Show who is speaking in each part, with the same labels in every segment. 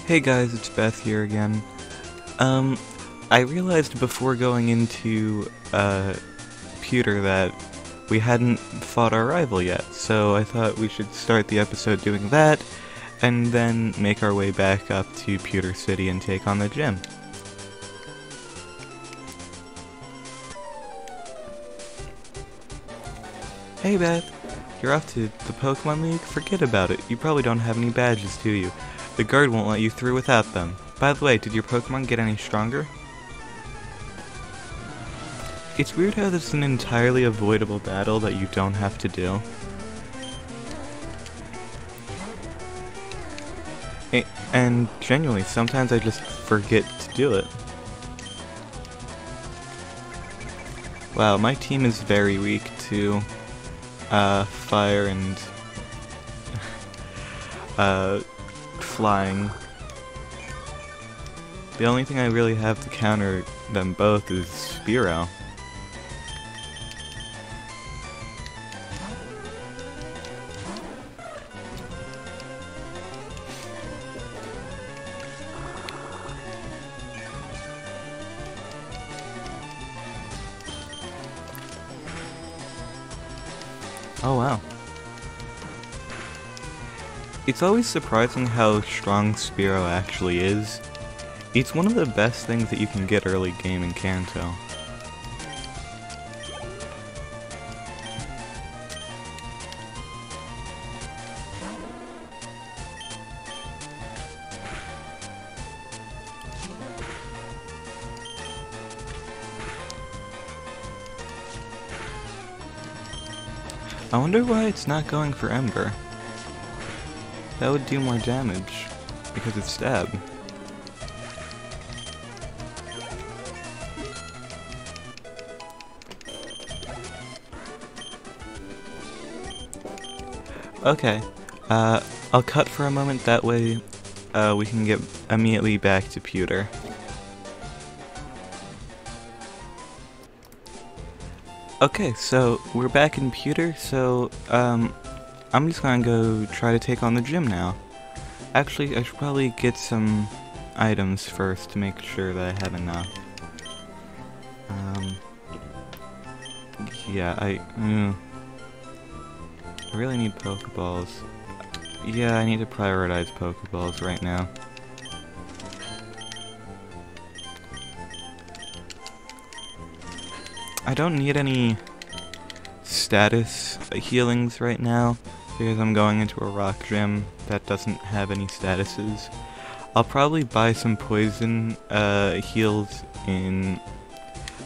Speaker 1: Hey guys, it's Beth here again. I realized before going into, Pewter that we hadn't fought our rival yet, so I thought we should start the episode doing that, and then make our way back up to Pewter City and take on the gym. Hey Beth, you're off to the Pokemon League? Forget about it, you probably don't have any badges, do you? The guard won't let you through without them. By the way, did your Pokemon get any stronger? It's weird how this is an entirely avoidable battle that you don't have to do. And genuinely, sometimes I just forget to do it. Wow, my team is very weak to fire and flying. The only thing I really have to counter them both is Spearow. Oh wow. It's always surprising how strong Spearow actually is. It's one of the best things that you can get early game in Kanto. I wonder why it's not going for Ember. That would do more damage, because it's stab. Okay, I'll cut for a moment, that way we can get immediately back to Pewter. Okay, so we're back in Pewter, so I'm just gonna go try to take on the gym now. Actually, I should probably get some items first to make sure that I have enough. Yeah, I really need Pokeballs. Yeah, I need to prioritize Pokeballs right now. I don't need any status healings right now, because I'm going into a rock gym that doesn't have any statuses. I'll probably buy some poison heals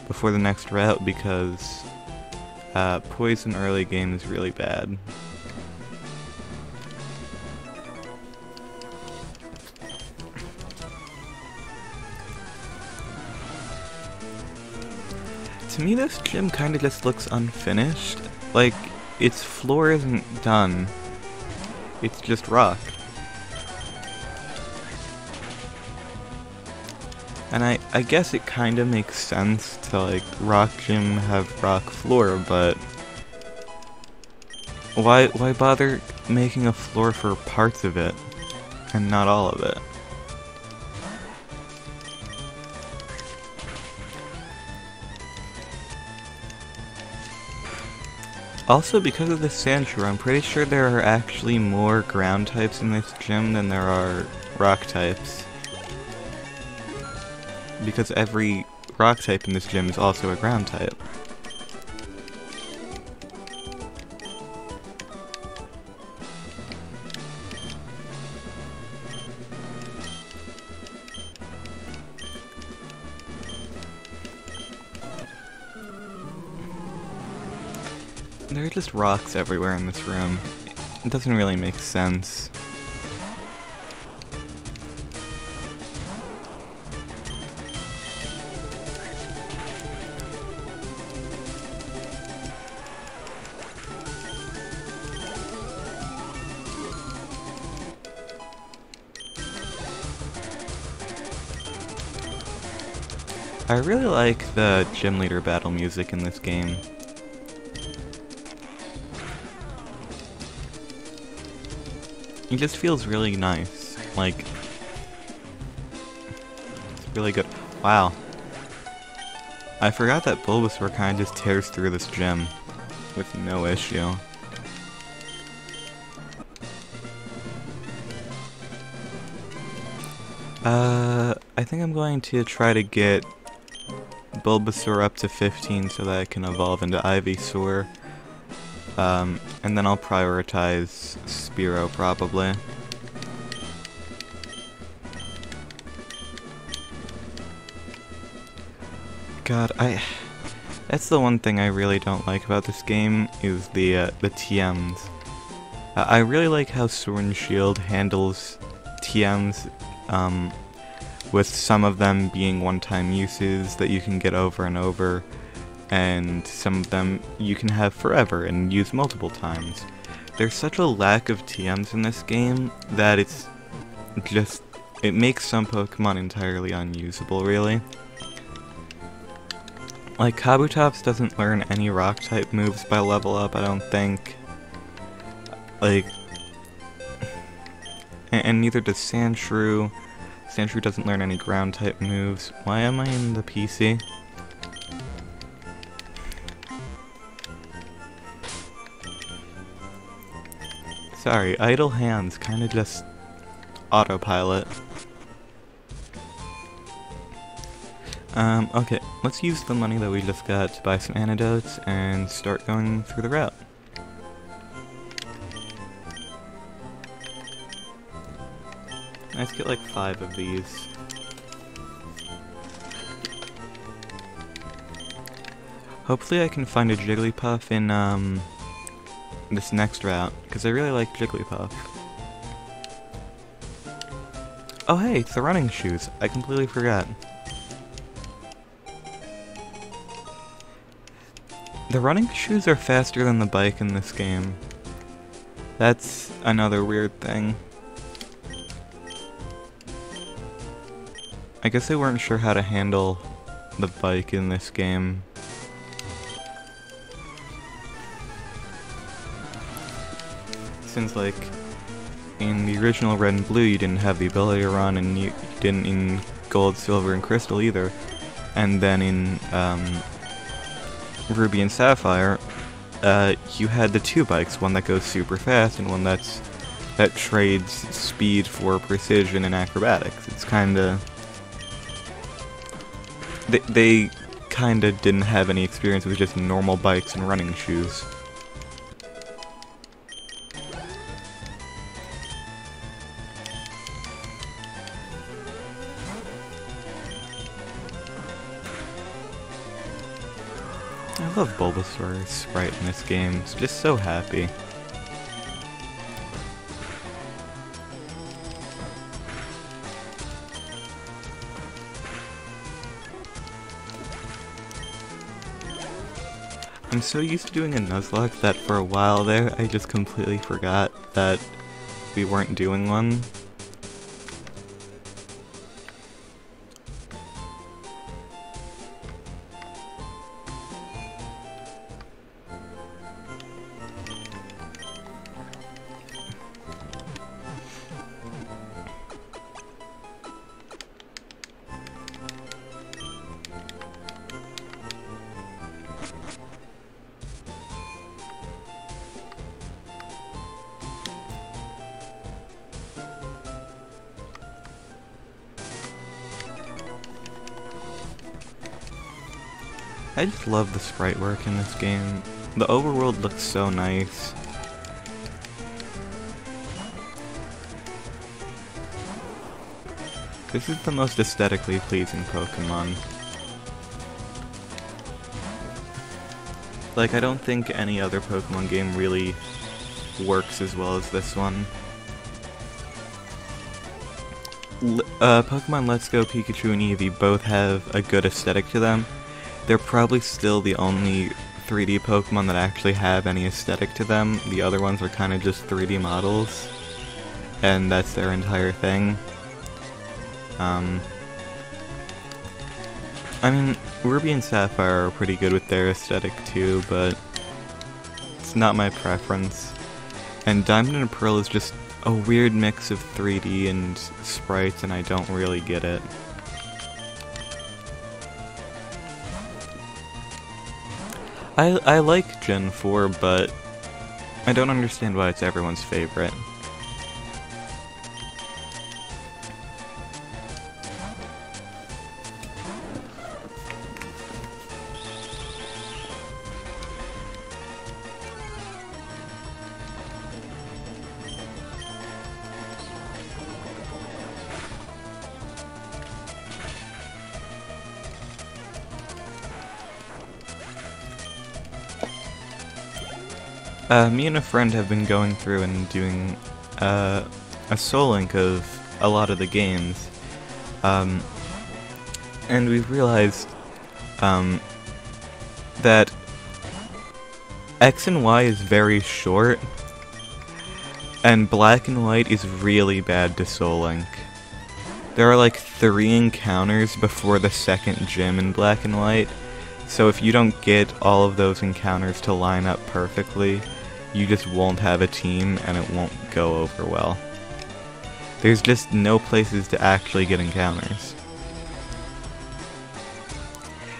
Speaker 1: before the next route, because poison early game is really bad. To me, this gym kinda just looks unfinished. Like, its floor isn't done. It's just rock. And I guess it kinda makes sense to, like, rock gym have rock floor, but why bother making a floor for parts of it and not all of it? Also, because of the Sandshrew, I'm pretty sure there are actually more ground types in this gym than there are rock types. Because every rock type in this gym is also a ground type. There are just rocks everywhere in this room. It doesn't really make sense. I really like the gym leader battle music in this game. It just feels really nice. Like, really good. Wow. I forgot that Bulbasaur kind of just tears through this gym with no issue. I think I'm going to try to get Bulbasaur up to 15 so that I can evolve into Ivysaur. And then I'll prioritize Spearow probably. God, that's the one thing I really don't like about this game is the TMs. I really like how Sword and Shield handles TMs, with some of them being one-time uses that you can get over and over, and some of them you can have forever and use multiple times. There's such a lack of TMs in this game that it makes some Pokemon entirely unusable, really. Like, Kabutops doesn't learn any rock-type moves by level up, I don't think. Like, and neither does Sandshrew. Sandshrew doesn't learn any ground-type moves. Why am I in the PC? Sorry, idle hands, kinda just autopilot. Okay, let's use the money that we just got to buy some antidotes and start going through the route. Let's get like 5 of these. Hopefully I can find a Jigglypuff in, this next route, because I really like Jigglypuff. Oh hey, it's the running shoes. I completely forgot. The running shoes are faster than the bike in this game. That's another weird thing. I guess they weren't sure how to handle the bike in this game. Since, like, in the original Red and Blue you didn't have the ability to run, and you didn't in Gold, Silver, and Crystal either. And then in, Ruby and Sapphire, you had the 2 bikes, one that goes super fast and one that trades speed for precision and acrobatics. It's kinda... They kinda didn't have any experience with just normal bikes and running shoes. I love Bulbasaur's sprite in this game. It's just so happy. I'm so used to doing a nuzlocke that for a while there, I just completely forgot that we weren't doing one. I just love the sprite work in this game. The overworld looks so nice. This is the most aesthetically pleasing Pokemon. Like, I don't think any other Pokemon game really works as well as this one. Pokemon Let's Go, Pikachu, and Eevee both have a good aesthetic to them. They're probably still the only 3D Pokemon that actually have any aesthetic to them. The other ones are kind of just 3D models, and that's their entire thing. I mean, Ruby and Sapphire are pretty good with their aesthetic too, but it's not my preference. And Diamond and Pearl is just a weird mix of 3D and sprites, and I don't really get it. I like Gen 4, but I don't understand why it's everyone's favorite. Me and a friend have been going through and doing a soul link of a lot of the games, and we've realized that X and Y is very short, and Black and White is really bad to soul link. There are like 3 encounters before the second gym in Black and White, so if you don't get all of those encounters to line up perfectly, you just won't have a team and it won't go over well. There's just no places to actually get encounters.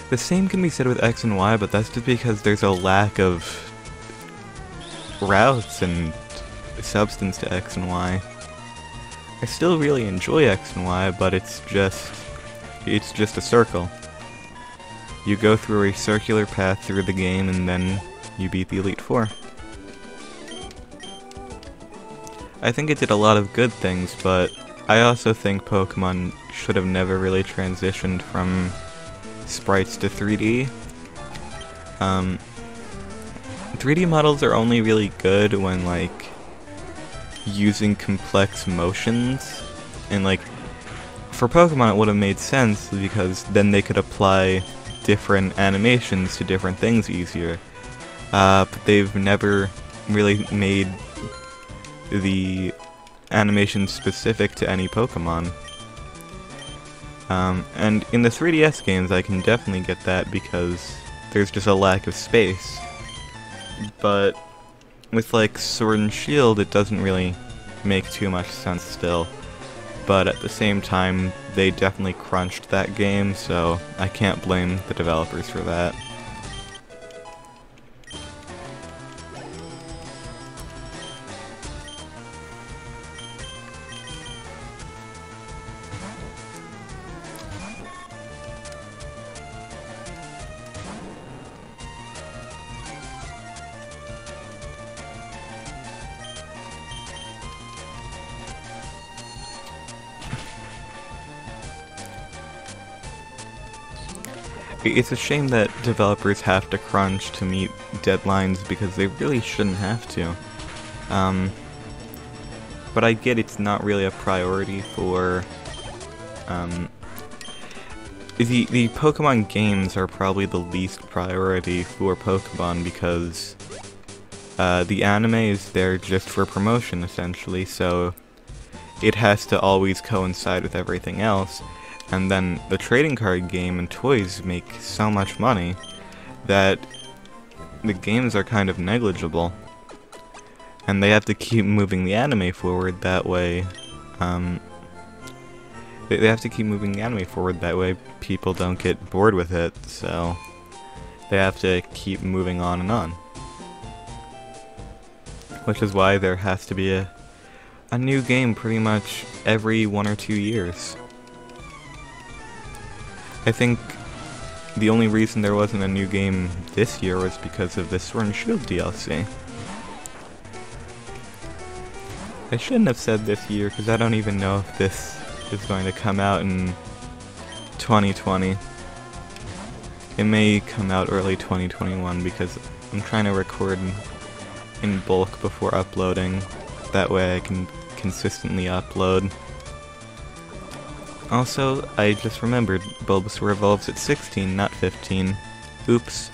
Speaker 1: The same can be said with X and Y, but that's just because there's a lack of routes and substance to X and Y. I still really enjoy X and Y, but it's just a circle. You go through a circular path through the game and then you beat the Elite Four. I think it did a lot of good things, but I also think Pokemon should have never really transitioned from sprites to 3D. 3D models are only really good when, like, using complex motions, and, like, for Pokemon it would have made sense because then they could apply different animations to different things easier. But they've never really made the animation specific to any Pokemon. And in the 3DS games I can definitely get that because there's just a lack of space. But with like Sword and Shield it doesn't really make too much sense still. But at the same time they definitely crunched that game, so I can't blame the developers for that. It's a shame that developers have to crunch to meet deadlines because they really shouldn't have to. But I get it's not really a priority for... The Pokemon games are probably the least priority for Pokemon because the anime is there just for promotion essentially, so it has to always coincide with everything else. And then the trading card game and toys make so much money that the games are kind of negligible. And they have to keep moving the anime forward that way. They have to keep moving the anime forward that way people don't get bored with it, so they have to keep moving on and on. Which is why there has to be a new game pretty much every 1 or 2 years. I think the only reason there wasn't a new game this year was because of the Sword and Shield DLC. I shouldn't have said this year because I don't even know if this is going to come out in 2020. It may come out early 2021 because I'm trying to record in bulk before uploading. That way I can consistently upload. Also, I just remembered, Bulbasaur evolves at 16, not 15. Oops.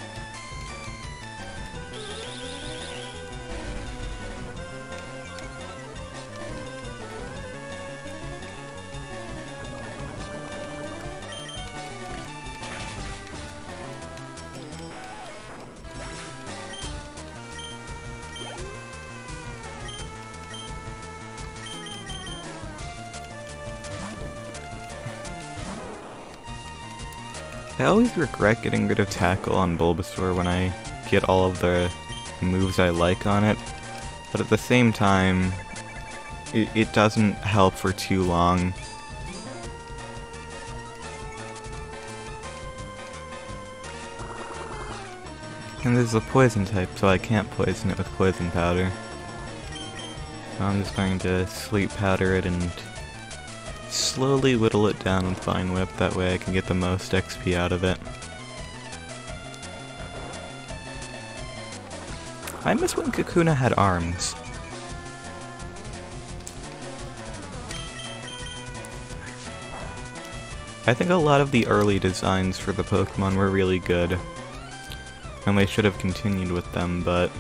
Speaker 1: I always regret getting rid of Tackle on Bulbasaur when I get all of the moves I like on it, but at the same time, it doesn't help for too long. And this is a poison type, so I can't poison it with poison powder. So I'm just going to sleep powder it and slowly whittle it down with Vine Whip, that way I can get the most XP out of it. I miss when Kakuna had arms. I think a lot of the early designs for the Pokemon were really good, and they should have continued with them, but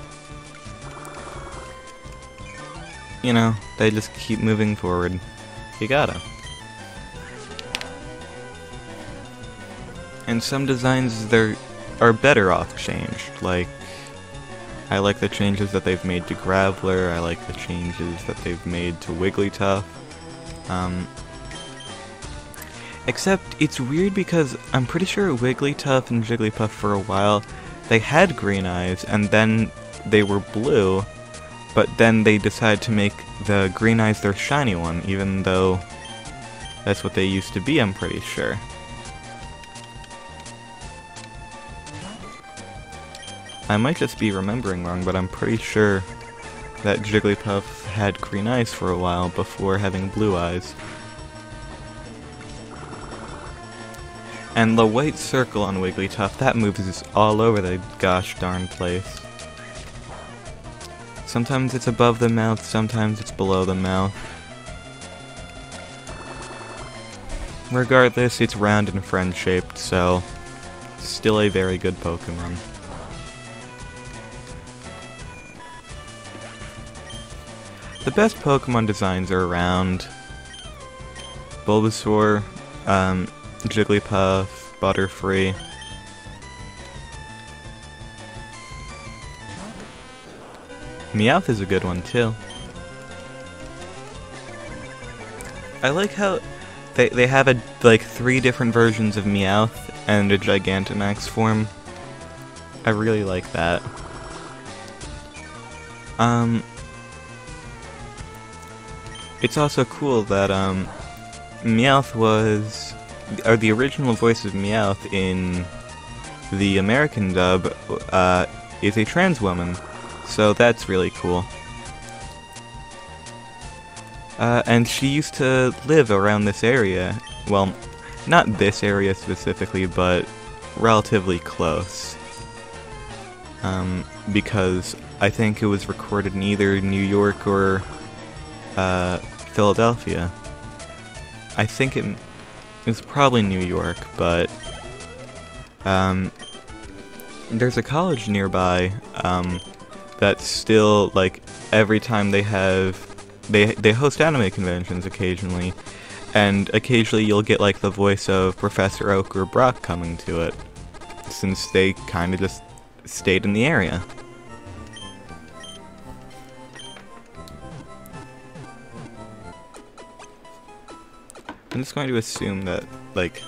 Speaker 1: you know, they just keep moving forward. You gotta. And some designs are better off changed, like I like the changes that they've made to Graveler, I like the changes that they've made to Wigglytuff. Except it's weird because I'm pretty sure Wigglytuff and Jigglypuff for a while, they had green eyes and then they were blue, but then they decided to make the green eyes their shiny one, even though that's what they used to be, I'm pretty sure. I might just be remembering wrong, but I'm pretty sure that Jigglypuff had green eyes for a while before having blue eyes. And the white circle on Wigglytuff, that moves all over the gosh darn place. Sometimes it's above the mouth, sometimes it's below the mouth. Regardless, it's round and friend-shaped, so still a very good Pokemon. The best Pokemon designs are around Bulbasaur, Jigglypuff, Butterfree. Meowth is a good one too. I like how they have like 3 different versions of Meowth and a Gigantamax form. I really like that. It's also cool that Meowth was, or the original voice of Meowth in the American dub is a trans woman, so that's really cool. And she used to live around this area. Well, not this area specifically, but relatively close. Because I think it was recorded in either New York or Philadelphia. I think it was probably New York, but there's a college nearby that still, like, every time they host anime conventions occasionally, and occasionally you'll get like the voice of Professor Oak or Brock coming to it, since they kind of just stayed in the area. I'm just going to assume that, like,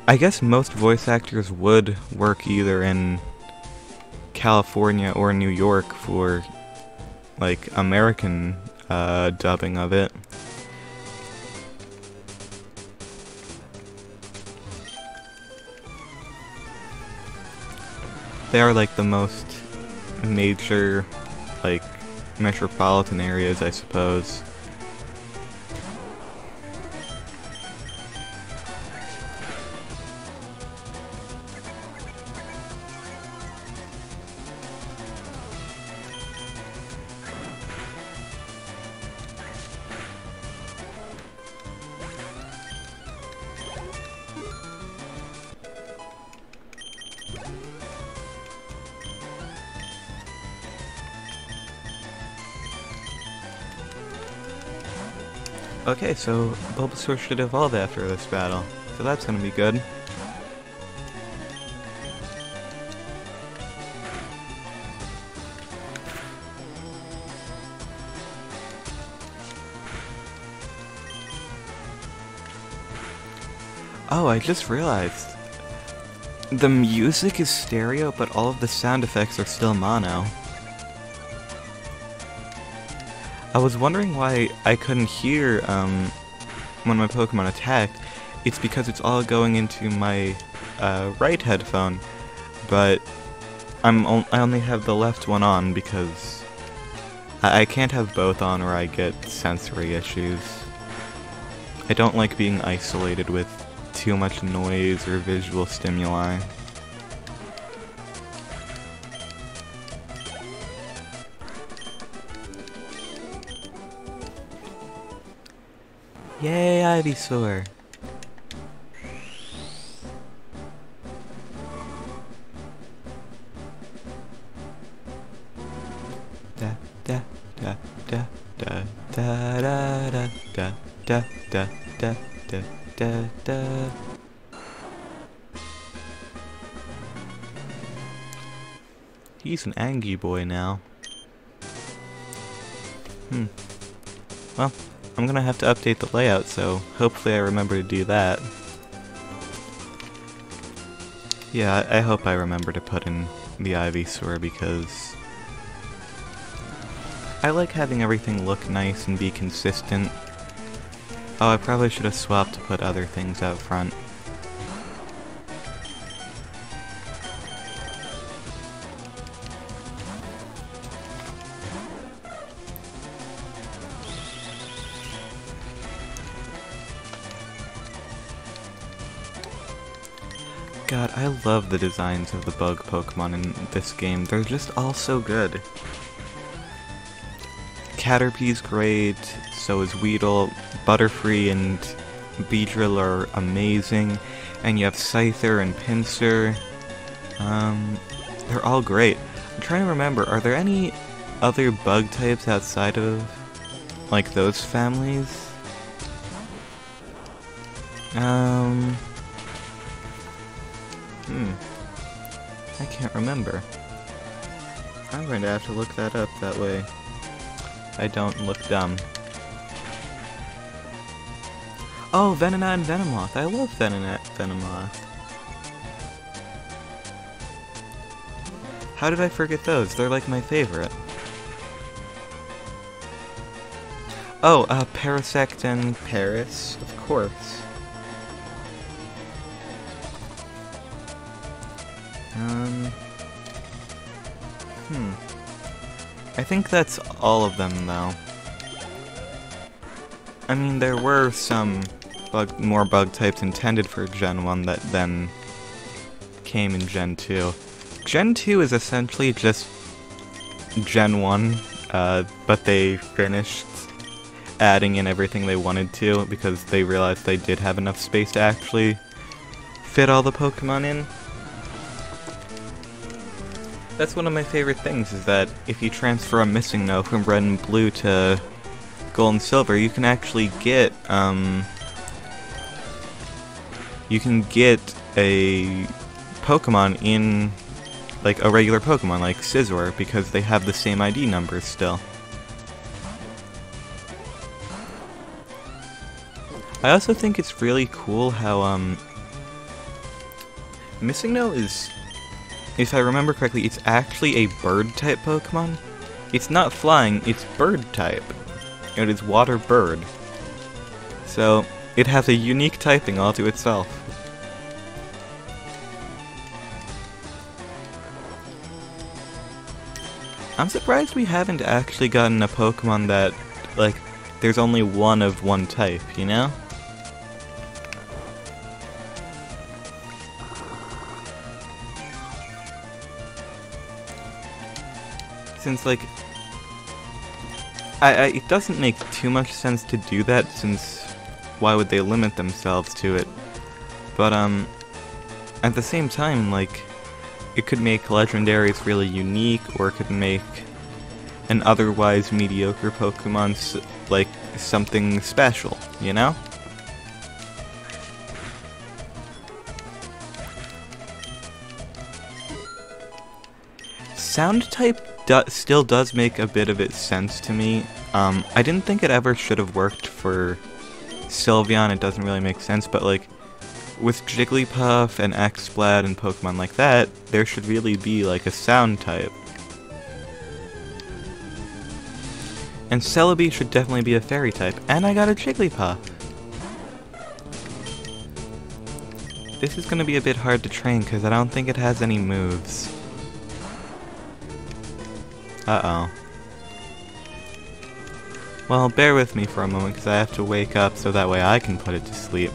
Speaker 1: I guess most voice actors would work either in California or New York for, like, American dubbing of it. They are, like, the most major, like, metropolitan areas, I suppose. Okay, so Bulbasaur should evolve after this battle, so that's gonna be good. Oh, I just realized the music is stereo, but all of the sound effects are still mono. I was wondering why I couldn't hear when my Pokemon attacked. It's because it's all going into my right headphone, but I only have the left one on because I can't have both on or I get sensory issues. I don't like being isolated with too much noise or visual stimuli. Yay, Ivysaur! Da da da da da da da da da da da da da da. He's an angry boy now. Well, I'm gonna have to update the layout, so hopefully I remember to do that. Yeah, I hope I remember to put in the Ivysaur because I like having everything look nice and be consistent. Oh, I probably should have swapped to put other things out front. God, I love the designs of the bug Pokemon in this game. They're just all so good. Caterpie's great, so is Weedle. Butterfree and Beedrill are amazing. And you have Scyther and Pinsir. They're all great. I'm trying to remember, are there any other bug types outside of, like, those families? I can't remember. I'm going to have to look that up, that way I don't look dumb. Oh, Venonat and Venomoth. I love Venonat and Venomoth. How did I forget those? They're like my favorite. Oh, Parasect and Paris, of course. I think that's all of them, though. I mean, there were some more bug types intended for Gen 1 that then came in Gen 2. Gen 2 is essentially just Gen 1, but they finished adding in everything they wanted to because they realized they did have enough space to actually fit all the Pokemon in. That's one of my favorite things, is that if you transfer a Missing No from Red and Blue to Gold and Silver, you can actually get, you can get a Pokemon in, like, a regular Pokemon, like Scizor, because they have the same ID numbers still. I also think it's really cool how, Missing No is, if I remember correctly, it's actually a bird-type Pokemon. It's not flying, it's bird-type. It is water bird. So, it has a unique typing all to itself. I'm surprised we haven't actually gotten a Pokemon that, like, there's only one of one type, you know? Since, like, it doesn't make too much sense to do that, since why would they limit themselves to it? But, at the same time, like, it could make legendaries really unique, or it could make an otherwise mediocre Pokemon, like, something special, you know? Sound type still does make a bit of its sense to me. I didn't think it ever should have worked for Sylveon, it doesn't really make sense, but like, with Jigglypuff and X-Splat and Pokemon like that, there should really be like a sound type. And Celebi should definitely be a fairy type. And I got a Jigglypuff! This is gonna be a bit hard to train because I don't think it has any moves. Uh-oh. Well, bear with me for a moment because I have to wake up so that way I can put it to sleep.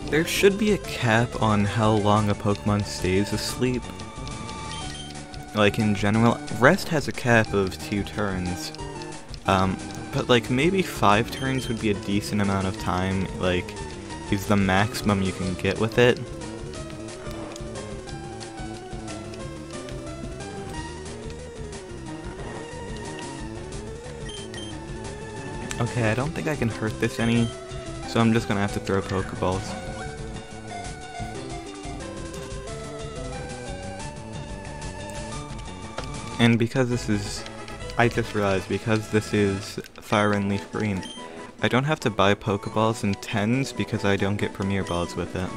Speaker 1: There should be a cap on how long a Pokemon stays asleep. Like in general, Rest has a cap of 2 turns. But like maybe 5 turns would be a decent amount of time, like, is the maximum you can get with it. Okay, I don't think I can hurt this any, so I'm just gonna have to throw Pokeballs. And because this is... I just realized, because this is Fire and Leaf Green, I don't have to buy Pokeballs in 10s because I don't get Premier Balls with it.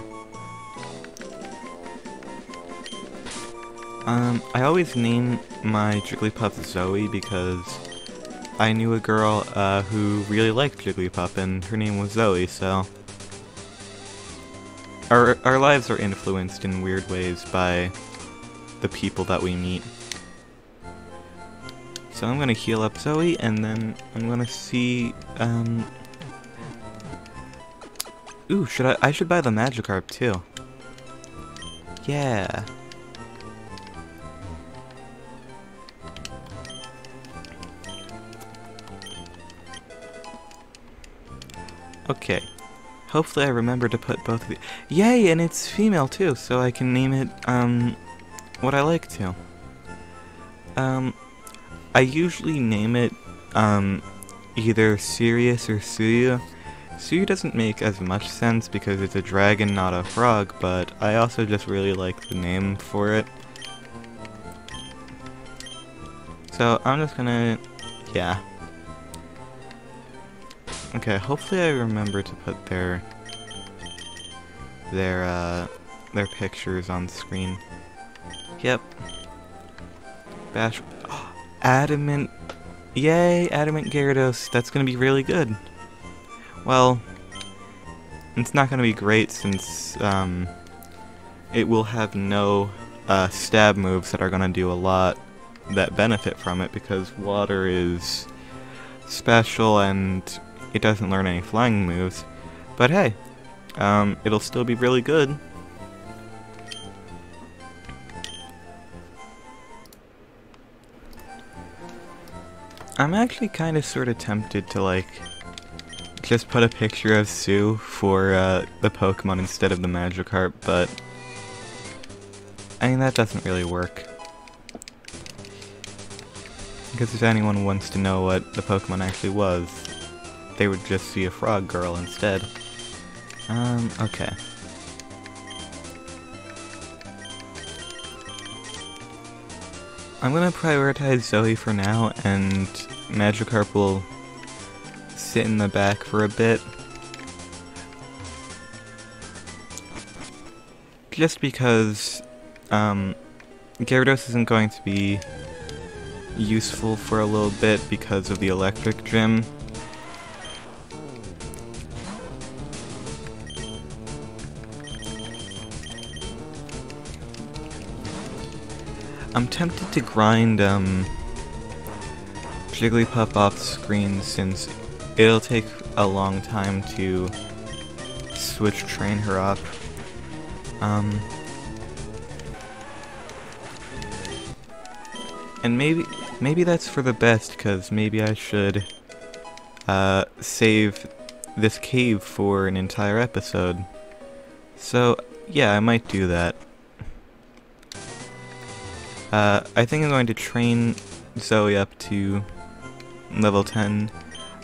Speaker 1: I always name my Jigglypuff Zoe because I knew a girl who really liked Jigglypuff and her name was Zoe, so... Our lives are influenced in weird ways by the people that we meet. So I'm gonna heal up Zoe, and then I'm gonna see, ooh, I should buy the Magikarp too. Yeah. Okay. Hopefully I remember to put both of the... Yay, and it's female too, so I can name it, what I like to. I usually name it, either Sirius or Suyu. Suyu doesn't make as much sense because it's a dragon, not a frog, but I also just really like the name for it. So I'm just gonna... yeah. Okay, hopefully I remember to put their pictures on screen. Yep. Bash... Adamant... Yay, Adamant Gyarados. That's gonna be really good. Well, it's not gonna be great since, it will have no, stab moves that are gonna do a lot that benefit from it because water is special and it doesn't learn any flying moves. But hey, it'll still be really good. I'm actually kind of sort of tempted to, like, just put a picture of Sue for the Pokemon instead of the Magikarp, but I mean, that doesn't really work. Because if anyone wants to know what the Pokemon actually was, they would just see a frog girl instead. Okay. I'm gonna prioritize Zoe for now, and Magikarp will sit in the back for a bit. Just because, Gyarados isn't going to be useful for a little bit because of the electric gym. I'm tempted to grind, Jigglypuff off screen since it'll take a long time to switch train her up. And maybe that's for the best, because maybe I should, save this cave for an entire episode. So, yeah, I might do that. I think I'm going to train Zoe up to level 10,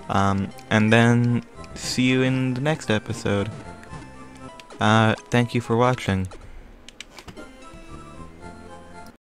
Speaker 1: and then see you in the next episode. Thank you for watching.